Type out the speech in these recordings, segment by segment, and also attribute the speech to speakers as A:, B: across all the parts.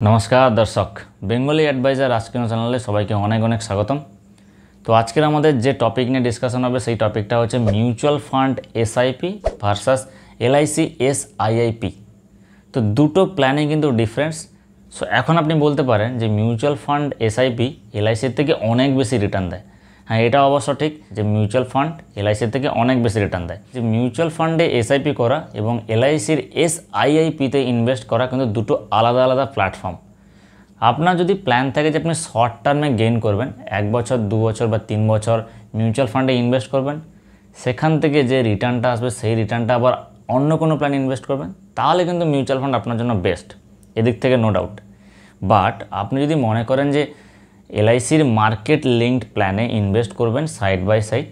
A: नमस्कार दर्शक बेंगली एडवाइजर आज के चैनले सबाइके अनेक अनेक स्वागतम। तो आजकेर आमादेर जे टपिक निये डिसकाशन होबे सेई टपिकटा होच्छे मिউচুয়াল फान्ड एसआईपी भार्सास एलआईसी एसआईआईपी। तो दुटो प्लाने किन्तु डिफारेंस। सो एखन आपनि बोलते पारेन जे मिউচুয়াল फान्ड एसआईपी एलआईसिर थेके अनेक बेशी रिटार्न देय। हाँ এটা অবশ্য ঠিক যে মিউচুয়াল ফান্ড এলআইসির থেকে অনেক বেশি রিটার্ন দেয়। যে মিউচুয়াল ফান্ডে এসআইপি করা এবং এলআইসির এসআইআইপিতে ইনভেস্ট করা কিন্তু দুটো আলাদা আলাদা প্ল্যাটফর্ম। আপনার যদি প্ল্যান থাকে যে আপনি শর্ট টার্মে গেইন করবেন, 1 বছর 2 বছর বা 3 বছর মিউচুয়াল ফান্ডে ইনভেস্ট করবেন, সেখান থেকে যে রিটার্নটা আসবে সেই রিটার্নটা আবার অন্য কোনো প্ল্যান ইনভেস্ট করবেন, তাহলে কিন্তু মিউচুয়াল ফান্ড আপনার জন্য বেস্ট, এদিক থেকে নো ডাউট। বাট আপনি যদি মনে করেন যে এলআইসির মার্কেট লিঙ্কড প্ল্যানে ইনভেস্ট করবেন সাইড বাই সাইড,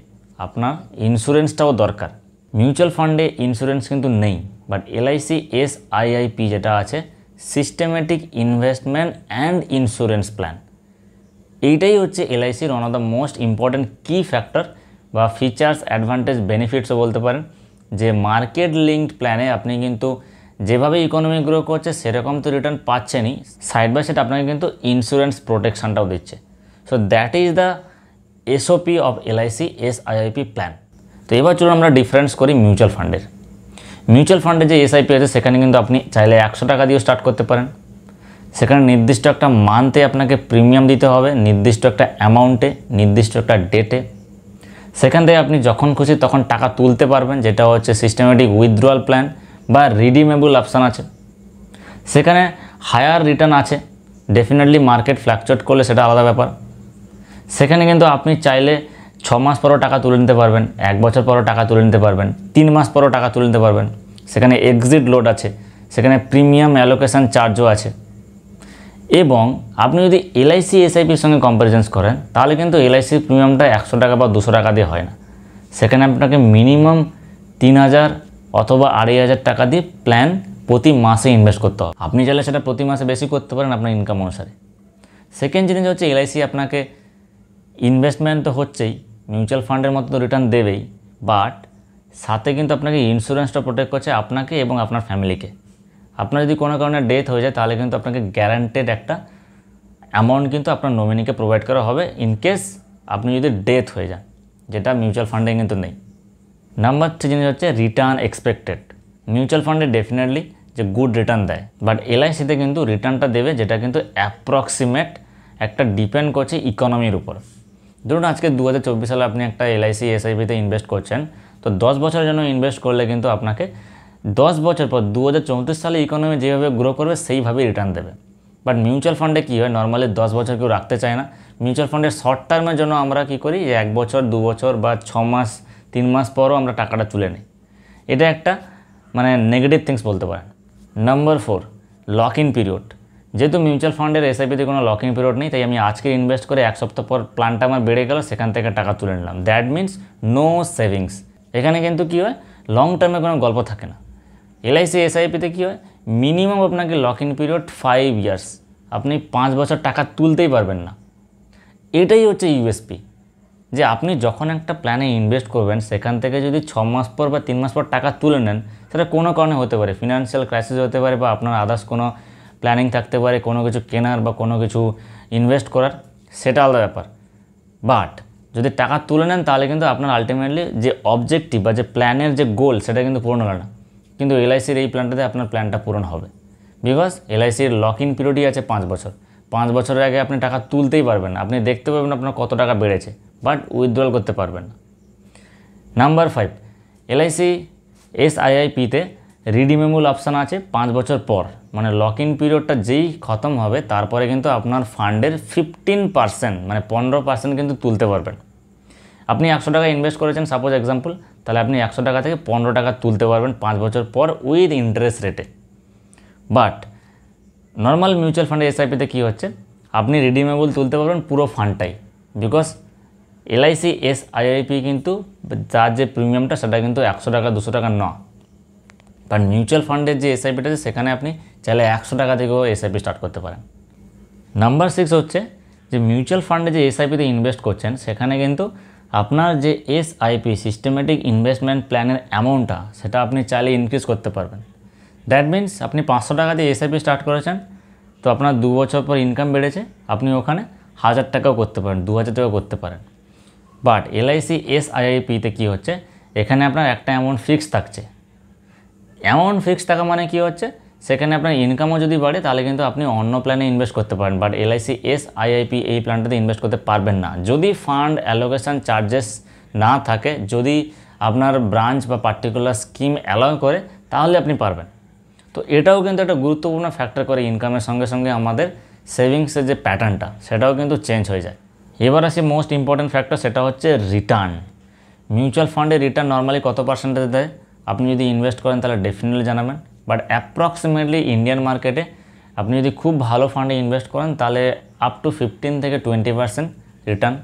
A: আপনার ইন্স্যুরেন্সটাও দরকার। মিউচুয়াল ফান্ডে ইন্স্যুরেন্স কিন্তু নেই, বাট এলআইসি এসআইআইপি যেটা আছে systematic investment and insurance plan, এইটাই হচ্ছে এলআইসির one of the most important কি ফ্যাক্টর বা ফিচার্স অ্যাডভান্টেজ বেনিফিটসও বলতে পারেন। যে মার্কেট লিঙ্কড প্ল্যানে আপনি কিন্তু যেভাবে ইকোনমি গ্রো করছে সেরকম তো রিটার্ন পাচ্ছেনই, সাইড বাই সাইড আপনাকে কিন্তু ইন্স্যুরেন্স প্রোটেকশনটাও দিচ্ছে। So that is the SOP of LIC SIIP plan. তো এবার চলুন আমরা ডিফারেন্স করি মিউচুয়াল ফান্ডের। মিউচুয়াল ফান্ডে যে এসআইপি আছে সেখানে কিন্তু আপনি চাইলে 100 টাকা দিয়েও স্টার্ট করতে পারেন। সেখানে নির্দিষ্ট একটা মান্থে আপনাকে প্রিমিয়াম দিতে হবে, নির্দিষ্ট একটা অ্যামাউন্টে, নির্দিষ্ট একটা ডেটে। সেখান থেকে আপনি যখন খুশি তখন টাকা তুলতে পারবেন, যেটা হচ্ছে সিস্টেমেটিক উইথড্রয়াল প্ল্যান বা রিডিমেবল অপশান আছে। সেখানে হায়ার রিটার্ন আছে, ডেফিনেটলি মার্কেট ফ্ল্যাকচুয়েট করলে সেটা আলাদা ব্যাপার। সেখানে কিন্তু আপনি চাইলে 6 মাস পরও টাকা তুলে নিতে পারবেন, 1 বছর পরও টাকা তুলে নিতে পারবেন, 3 মাস পরও টাকা তুলে নিতে পারবেন। সেখানে এক্সিট লোড আছে, সেখানে প্রিমিয়াম অ্যালোকেশন চার্জও আছে। এবং আপনি যদি এলআইসি এসআইপির সঙ্গে কম্প্যারিজনস করেন তাহলে কিন্তু এলআইসির প্রিমিয়ামটা 100 টাকা বা 200 টাকা দিয়ে হয় না। সেখানে আপনাকে মিনিমাম 3000 অথবা 2500 টাকা দিয়ে প্ল্যান প্রতি মাসে ইনভেস্ট করতে হবে। আপনি চাইলে সেটা প্রতি মাসে বেশি করতে পারেন আপনার ইনকাম অনুসারে। সেকেন্ড জিনিস হচ্ছে এলআইসি আপনাকে ইনভেস্টমেন্ট তো হচ্ছেই, মিউচুয়াল ফান্ডের মতো তো রিটার্ন দেবেই, বাট সাথে কিন্তু আপনাকে ইন্স্যুরেন্সটা প্রোটেক্ট করছে আপনাকে এবং আপনার ফ্যামিলিকে। আপনার যদি কোনো কারণে ডেথ হয়ে যায় তাহলে কিন্তু আপনাকে গ্যারান্টেড একটা অ্যামাউন্ট কিন্তু আপনার নমিনিকে প্রোভাইড করা হবে ইনকেস আপনি যদি ডেথ হয়ে যান, যেটা মিউচুয়াল ফান্ডে কিন্তু নেই। নাম্বার 3 জিনিস হচ্ছে রিটার্ন এক্সপেক্টেড। মিউচুয়াল ফান্ডে ডেফিনেটলি যে গুড রিটার্ন দেয়, বাট এলআইসিতে কিন্তু রিটার্নটা দেবে যেটা কিন্তু অ্যাপ্রক্সিমেট একটা ডিপেন্ড করছে ইকোনমির উপর। ধরুন আজকে 2024 সালে আপনি একটা এলআইসি এসআইপিতে ইনভেস্ট করছেন, তো 10 বছরের জন্য ইনভেস্ট করলে কিন্তু আপনাকে 10 বছর পর 2034 সালে ইকোনমি যেভাবে গ্রো করবে সেইভাবেই রিটার্ন দেবে। বাট মিউচুয়াল ফান্ডে কী হয়, নর্মালি 10 বছর কেউ রাখতে চায় না। মিউচুয়াল ফান্ডের শর্ট টার্মের জন্য আমরা কী করি, যে 1 বছর 2 বছর বা 6 মাস 3 মাস পরও আমরা টাকাটা তুলে নিই। এটা একটা মানে নেগেটিভ থিংস বলতে পারেন। Number 4 lock in period. যেহেতু মিউচুয়াল ফান্ডের এসআইপিতে কোনো লক ইন পিরিয়ড নেই, তাই আমি আজকে ইনভেস্ট করে 1 সপ্তাহ পর প্ল্যানটা আমার বেড়ে গেল, সেখান থেকে টাকা তুলে নিলাম। That means no savings. এখানে কিন্তু কী হয়, লং টার্মে কোনো গল্প থাকে না। এলআইসি এসআইপিতে কী হয়, মিনিমাম আপনাকে লক ইন পিরিয়ড 5 ইয়ার্স, আপনি 5 বছর টাকা তুলতেই পারবেন না। এটাই হচ্ছে ইউএসপি, যে আপনি যখন একটা প্ল্যানে ইনভেস্ট করবেন সেখান থেকে যদি 6 মাস পর বা 3 মাস পর টাকা তুলে নেন, সেটা কোনো কারণে হতে পারে, ফিনান্সিয়াল ক্রাইসিস হতে পারে বা আপনার আদার্স কোনো প্ল্যানিং থাকতে পারে, কোনো কিছু কেনার বা কোনো কিছু ইনভেস্ট করার, সেটা আলাদা ব্যাপার। বাট যদি টাকা তুলে নেন তাহলে কিন্তু আপনার আলটিমেটলি যে অবজেক্টিভ বা যে প্ল্যানের যে গোল সেটা কিন্তু পূরণ হলো না। কিন্তু এলআইসির এই প্ল্যানটাতে আপনার প্ল্যানটা পূরণ হবে, বিকজ এলআইসির লক ইন পিরিয়ডই আছে 5 বছর। 5 বছরের আগে আপনি টাকা তুলতেই পারবেন না, আপনি দেখতে পাবেন আপনার কত টাকা বেড়েছে, বাট উইথড্রল করতে পারবেন না। নাম্বার 5 এলআইসি এসআইআইপিতে রিডিমেবল অপশান আছে 5 বছর পর, মানে লক ইন পিরিয়ডটা যেই খতম হবে তারপরে কিন্তু আপনার ফান্ডের 15% মানে 15% কিন্তু তুলতে পারবেন। আপনি 100 টাকা ইনভেস্ট করেছেন সাপোজ এক্সাম্পল, তাহলে আপনি 100 টাকা থেকে 15 টাকা তুলতে পারবেন 5 বছর পর উইথ ইন্টারেস্ট রেটে। বাট নর্মাল মিউচুয়াল ফান্ডে এসআইপিতে কী হচ্ছে, আপনি রিডিমেবল তুলতে পারবেন পুরো ফান্ডটাই, বিকজ এলআইসি এসআইআইপি কিন্তু যার যে প্রিমিয়ামটা সেটা কিন্তু 100 টাকা 200 টাকা না। বাট মিউচুয়াল ফান্ডের যে এসআইপিটা আছে সেখানে আপনি চাইলে 100 টাকা থেকেও এসআইপি স্টার্ট করতে পারেন। নাম্বার 6 হচ্ছে যে মিউচুয়াল ফান্ডে যে এসআইপিতে ইনভেস্ট করছেন সেখানে কিন্তু আপনার যে এসআইপি সিস্টেমেটিক ইনভেস্টমেন্ট প্ল্যানের অ্যামাউন্টটা সেটা আপনি চাইলে ইনক্রিজ করতে পারবেন। দ্যাট মিনস আপনি 500 টাকা দিয়ে এসআইপি স্টার্ট করেছেন, তো আপনার 2 বছর পর ইনকাম বেড়েছে, আপনি ওখানে 1000 টাকাও করতে পারেন, 2000 টাকাও করতে পারেন। বাট এলআইসি এসআইআইপিতে কী হচ্ছে, এখানে আপনার একটা অ্যামাউন্ট ফিক্স থাকছে। অ্যামাউন্ট ফিক্স থাকা মানে কী হচ্ছে, সেখানে আপনার ইনকামও যদি বাড়ে তাহলে কিন্তু আপনি অন্য প্ল্যানে ইনভেস্ট করতে পারেন। বাট এলআইসি এসআইআইপি এই প্ল্যানটাতে ইনভেস্ট করতে পারবেন না যদি ফান্ড অ্যালোকেশন চার্জেস না থাকে। যদি আপনার ব্রাঞ্চ বা পার্টিকুলার স্কিম অ্যালাউ করে তাহলে আপনি পারবেন। তো এটাও কিন্তু একটা গুরুত্বপূর্ণ ফ্যাক্টর করে, ইনকামের সঙ্গে সঙ্গে আমাদের সেভিংসের যে প্যাটার্নটা সেটাও কিন্তু চেঞ্জ হয়ে যায়। এবার আসি মোস্ট ইম্পর্ট্যান্ট ফ্যাক্টর, সেটা হচ্ছে রিটার্ন। মিউচুয়াল ফান্ডে রিটার্ন নর্মালি কত পার্সেন্টেজ দেয়, আপনি যদি ইনভেস্ট করেন তাহলে ডেফিনেটলি জানাবেন। বাট অ্যাপ্রক্সিমেটলি ইন্ডিয়ান মার্কেটে আপনি যদি খুব ভালো ফান্ডে ইনভেস্ট করেন তাহলে আপ টু 15 থেকে 20% রিটার্ন।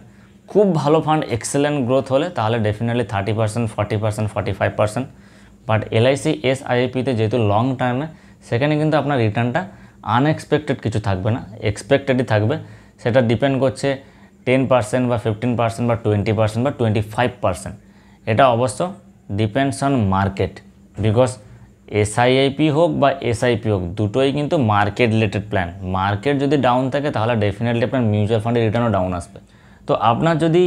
A: খুব ভালো ফান্ড এক্সেলেন্ট গ্রোথ হলে তাহলে ডেফিনেটলি 30%, 40%, 45%। বাট এলআইসি এসআইপিতে যেহেতু লং টার্মে, সেখানে কিন্তু আপনার রিটার্নটা আনএক্সপেক্টেড কিছু থাকবে না, এক্সপেক্টেডই থাকবে। সেটা ডিপেন্ড করছে 10% বা 15% বা 20% বা 25%। এটা অবশ্য ডিপেন্ডস অন মার্কেট, বিকজ এসআইআইপি হোক বা এসআইপি হোক দুটোই কিন্তু মার্কেট রিলেটেড প্ল্যান। মার্কেট যদি ডাউন থাকে তাহলে ডেফিনেটলি আপনার মিউচুয়াল ফান্ডের রিটার্নও ডাউন আসবে। তো আপনার যদি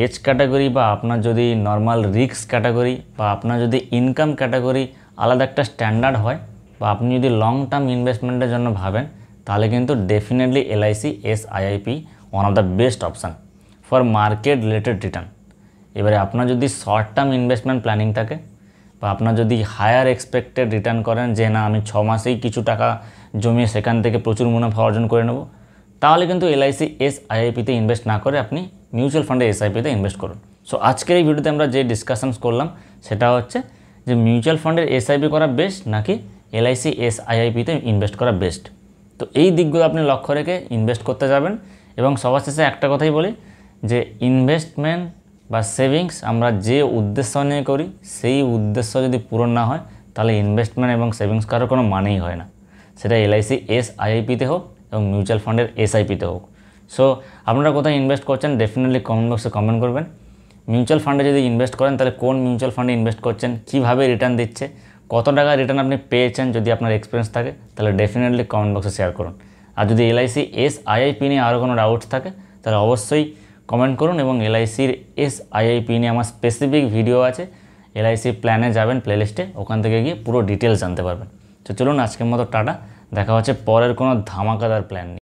A: এজ ক্যাটাগরি বা আপনার যদি নর্মাল রিস্ক ক্যাটাগরি বা আপনার যদি ইনকাম ক্যাটাগরি আলাদা একটা স্ট্যান্ডার্ড হয়, বা আপনি যদি লং টার্ম ইনভেস্টমেন্টের জন্য ভাবেন, তাহলে কিন্তু definitely LIC SIIP one of the best option for market related return. এবারে আপনার যদি শর্ট টার্ম ইনভেস্টমেন্ট প্ল্যানিং থাকে বা আপনার যদি হায়ার এক্সপেক্টেড রিটার্ন করেন যে না আমি 6 মাসেই কিছু টাকা জমিয়ে সেখান থেকে প্রচুর মুনাফা অর্জন করে নেব, তাহলে কিন্তু এলআইসি এসআইআইপিতে ইনভেস্ট না করে আপনি মিউচুয়াল ফান্ডে এসআইপিতে ইনভেস্ট করুন। সো আজকের এই ভিডিওতে আমরা যে ডিসকাশনস করলাম সেটা হচ্ছে যে মিউচুয়াল ফান্ডের এসআইপি করা বেস্ট নাকি এলআইসি এসআইআইপিতে ইনভেস্ট করা বেস্ট। তো এই দিকগুলো আপনি লক্ষ্য রেখে ইনভেস্ট করতে যাবেন। এবং সবার শেষে একটা কথাই বলি যে ইনভেস্টমেন্ট বা সেভিংস আমরা যে উদ্দেশ্য নিয়ে করি সেই উদ্দেশ্য যদি পূরণ না হয় তাহলে ইনভেস্টমেন্ট এবং সেভিংস করার কোনো মানেই হয় না, সেটা এলআইসি এসআইআইপিতে হোক এবং মিউচুয়াল ফান্ডের এসআইপিতে হোক। সো আপনারা কোথায় ইনভেস্ট করছেন ডেফিনেটলি কমেন্ট বক্সে কমেন্ট করবেন। মিউচুয়াল ফান্ডে যদি ইনভেস্ট করেন তাহলে কোন মিউচুয়াল ফান্ডে ইনভেস্ট করছেন, কীভাবে রিটার্ন দিচ্ছে, কত টাকা রিটার্ন আপনি পেয়েছেন, যদি আপনার এক্সপিরিয়েন্স থাকে তাহলে ডেফিনেটলি কমেন্ট বক্সে শেয়ার করুন। আর যদি এলআইসি এসআইআইপি নিয়ে আরও কোনো ডাউটস থাকে তাহলে অবশ্যই কমেন্ট করুন। এবং এলআইসির এসআইআইপি নিয়ে আমার স্পেসিফিক ভিডিও আছে, এলআইসি প্ল্যানে যাবেন প্লেলিস্টে, ওখান থেকে গিয়ে পুরো ডিটেলস জানতে পারবেন। তো চলুন আজকের মতো টাটা, দেখা হচ্ছে পরের কোনো ধামাকাদার প্ল্যান নিয়ে।